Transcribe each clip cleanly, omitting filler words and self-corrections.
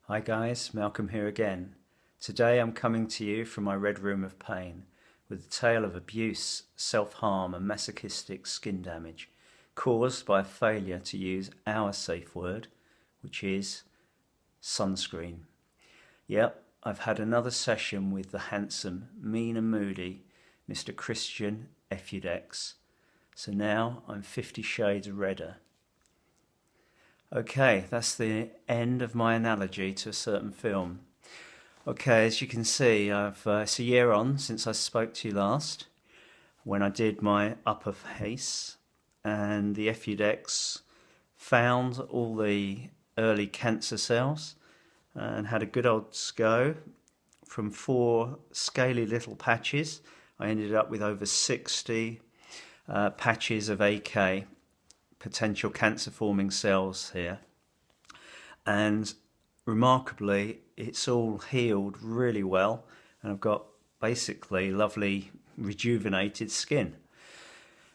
Hi guys, Malcolm here again. Today I'm coming to you from my red room of pain with a tale of abuse, self-harm and masochistic skin damage caused by a failure to use our safe word, which is sunscreen. Yep, I've had another session with the handsome, mean and moody Mr. Christian Efudex. So now I'm 50 shades redder. Okay, that's the end of my analogy to a certain film. Okay, as you can see, it's a year on since I spoke to you last, when I did my upper face, and the Efudex found all the early cancer cells and had a good old go. From 4 scaly little patches, I ended up with over 60 patches of AK, potential cancer forming cells here, and remarkably it's all healed really well, and I've got basically lovely rejuvenated skin.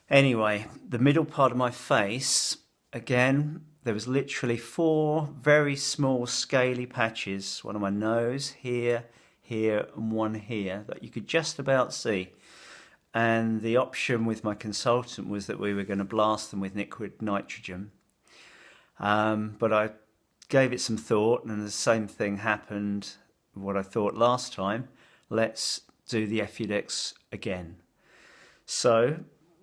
Anyway, the middle part of my face, again, there was literally 4 very small scaly patches, one on my nose, here, and one here, that you could just about see. And the option with my consultant was that we were going to blast them with liquid nitrogen. But I gave it some thought, and the same thing happened, what I thought last time. Let's do the Efudex again. So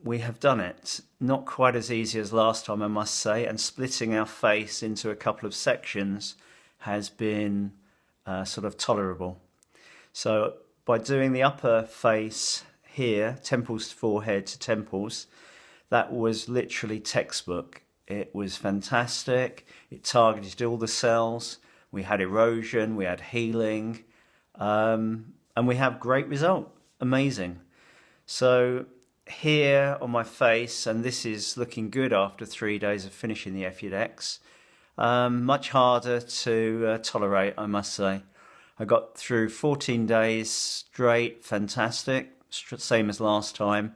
we have done it. Not quite as easy as last time, I must say, and splitting our face into a couple of sections has been sort of tolerable. So by doing the upper face here, temples to forehead to temples, that was literally textbook. It was fantastic. It targeted all the cells. We had erosion, we had healing, and we have great result. Amazing. So here on my face, and this is looking good after 3 days of finishing the Efudex, much harder to tolerate, I must say. I got through 14 days straight, fantastic, same as last time,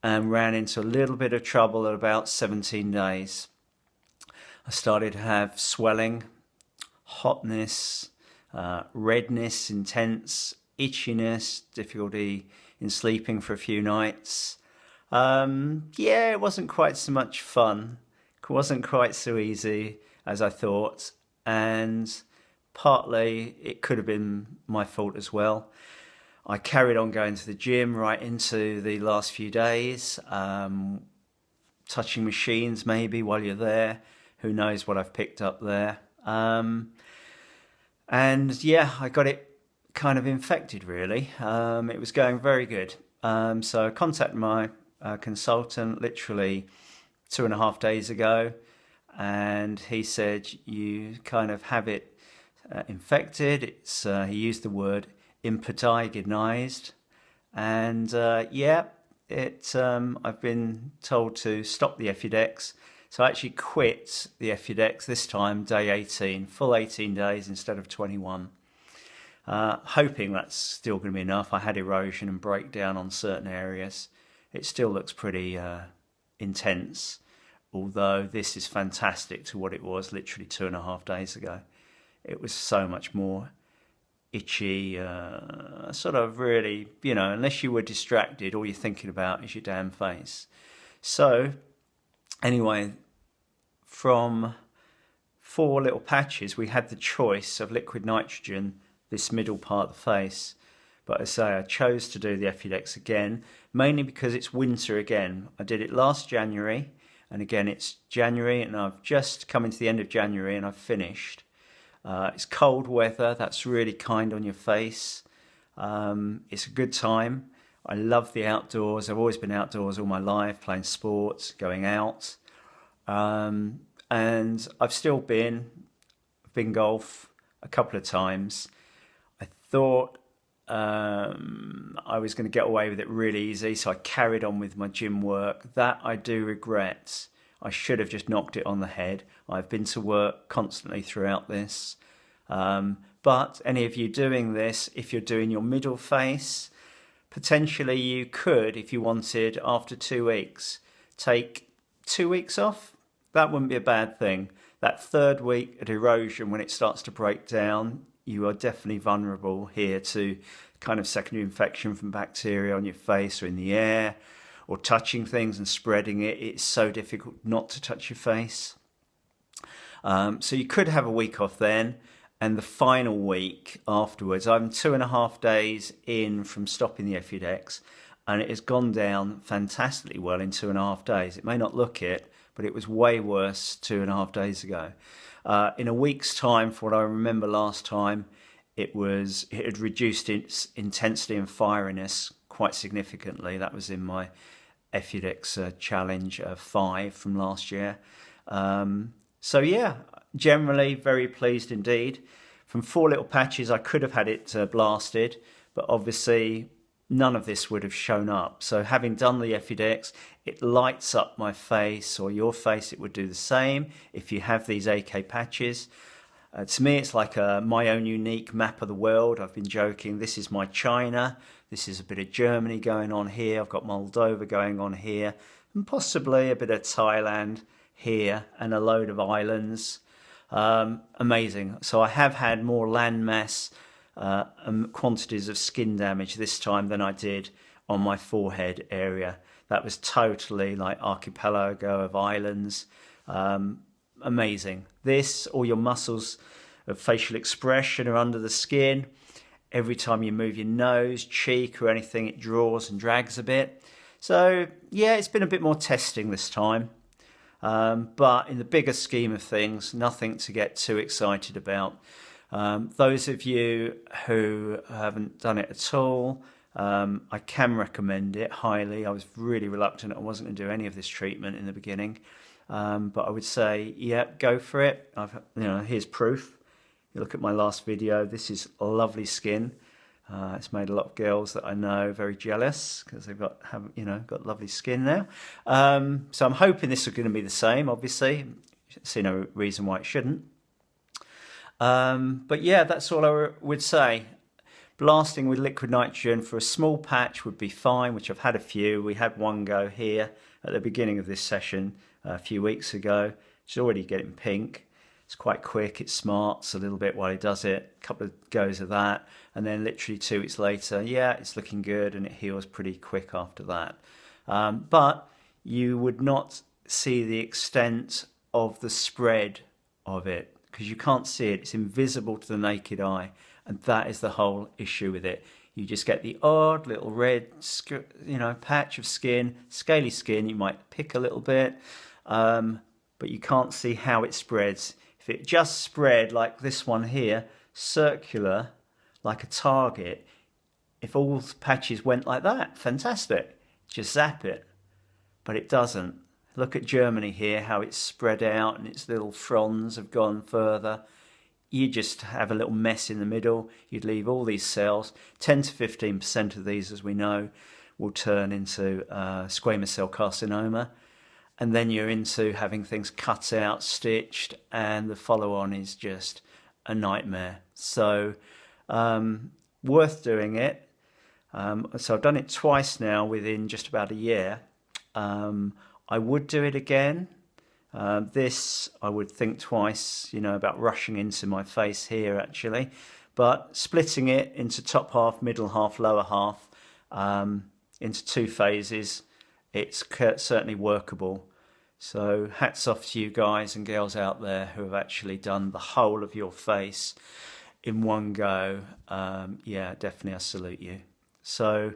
and ran into a little bit of trouble at about 17 days. I started to have swelling, hotness, redness, intense, itchiness, difficulty in sleeping for a few nights. Yeah, it wasn't quite so much fun. It wasn't quite so easy as I thought, and partly it could have been my fault as well. I carried on going to the gym right into the last few days, touching machines maybe while you're there. Who knows what I've picked up there. And yeah, I got it kind of infected really. It was going very good. So I contacted my consultant literally 2.5 days ago, and he said, you kind of have it infected. It's he used the word impetigonized, and yeah, I've been told to stop the Efudex, so I actually quit the Efudex this time, day 18, full 18 days instead of 21. Hoping that's still going to be enough. I had erosion and breakdown on certain areas. It still looks pretty intense, although this is fantastic to what it was literally 2.5 days ago. It was so much more itchy, sort of really, unless you were distracted, all you're thinking about is your damn face. So anyway, from 4 little patches, we had the choice of liquid nitrogen, this middle part of the face. But as I say, I chose to do the Efudex again, mainly because it's winter again. I did it last January, and again it's January, and I've just come into the end of January and I've finished. It's cold weather, that's really kind on your face. It's a good time. I love the outdoors. I've always been outdoors all my life, playing sports, going out. And I've still been golf a couple of times. I thought I was going to get away with it really easy, so I carried on with my gym work. That I do regret. I should have just knocked it on the head. I've been to work constantly throughout this. But any of you doing this, if you're doing your middle face, potentially you could, if you wanted, after 2 weeks, take 2 weeks off. That wouldn't be a bad thing. That third week of erosion, when it starts to break down, you are definitely vulnerable here to kind of secondary infection from bacteria on your face or in the air, or touching things and spreading it. It's so difficult not to touch your face. So you could have a week off then, and the final week afterwards, I'm 2.5 days in from stopping the Efudex, and it has gone down fantastically well in 2.5 days. It may not look it, but it was way worse 2.5 days ago. In a week's time, for what I remember last time, it had reduced its intensity and fieriness quite significantly. That was in my Efudex Challenge 5 from last year. So yeah, generally very pleased indeed. From 4 little patches, I could have had it blasted, but obviously none of this would have shown up. So having done the Efudex, it lights up my face, or your face. It would do the same if you have these AK patches. To me, it's like my own unique map of the world. I've been joking. This is my China. This is a bit of Germany going on here. I've got Moldova going on here, and possibly a bit of Thailand here, and a load of islands. Amazing. So I have had more landmass quantities of skin damage this time than I did on my forehead area. That was totally like archipelago of islands. Amazing. This, all your muscles of facial expression are under the skin. Every time you move your nose, cheek or anything, it draws and drags a bit. So yeah, it's been a bit more testing this time. But in the bigger scheme of things, nothing to get too excited about. Those of you who haven't done it at all, I can recommend it highly. I was really reluctant. I wasn't going to do any of this treatment in the beginning. But I would say, yeah, go for it. Here's proof. You look at my last video. This is lovely skin. It's made a lot of girls that I know very jealous because they've got lovely skin now. So I'm hoping this is going to be the same. Obviously, I see no reason why it shouldn't. But yeah, that's all I would say. Blasting with liquid nitrogen for a small patch would be fine, which I've had a few. We had one go here at the beginning of this session a few weeks ago. It's already getting pink. It's quite quick, it smarts a little bit while he does it, a couple of goes of that, and then literally 2 weeks later, yeah, it's looking good and it heals pretty quick after that. But you would not see the extent of the spread of it because you can't see it. It's invisible to the naked eye, and that is the whole issue with it. You just get the odd little red, patch of skin, scaly skin. You might pick a little bit, but you can't see how it spreads. If it just spread like this one here, circular, like a target, if all the patches went like that, fantastic. Just zap it. But it doesn't. Look at Germany here, how it's spread out and its little fronds have gone further. You just have a little mess in the middle. You'd leave all these cells. 10 to 15% of these, as we know, will turn into squamous cell carcinoma. And then you're into having things cut out, stitched, and the follow-on is just a nightmare. So worth doing it. So I've done it twice now within just about a year. I would do it again. This, I would think twice, about rushing into my face here actually. But splitting it into top half, middle half, lower half, into 2 phases, it's certainly workable. So hats off to you guys and girls out there who have actually done the whole of your face in one go. Yeah, definitely I salute you. So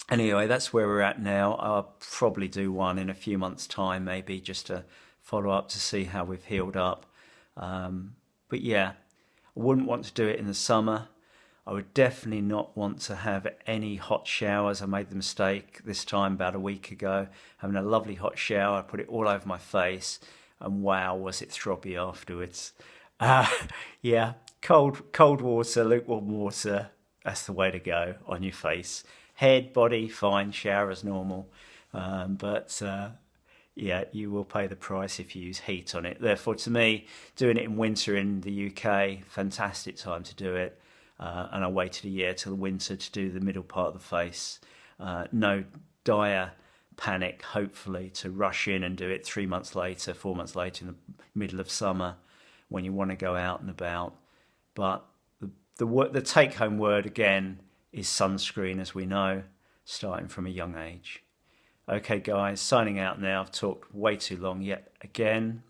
anyway, that's where we're at now. I'll probably do one in a few months' time, maybe just to follow up to see how we've healed up. But yeah, I wouldn't want to do it in the summer. I would definitely not want to have any hot showers. I made the mistake this time about a week ago, having a lovely hot shower. I put it all over my face, and wow, was it throbby afterwards. Yeah, cold water, lukewarm water, that's the way to go on your face. Head, body, fine, shower as normal. Yeah, you will pay the price if you use heat on it. Therefore, to me, doing it in winter in the UK, fantastic time to do it. And I waited a year till the winter to do the middle part of the face. No dire panic, hopefully, to rush in and do it 3 months later, 4 months later in the middle of summer when you want to go out and about. But the take-home word, again, is sunscreen, as we know, starting from a young age. Okay, guys, signing out now. I've talked way too long yet. Again,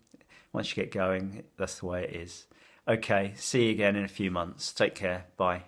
once you get going, that's the way it is. Okay, see you again in a few months. Take care. Bye.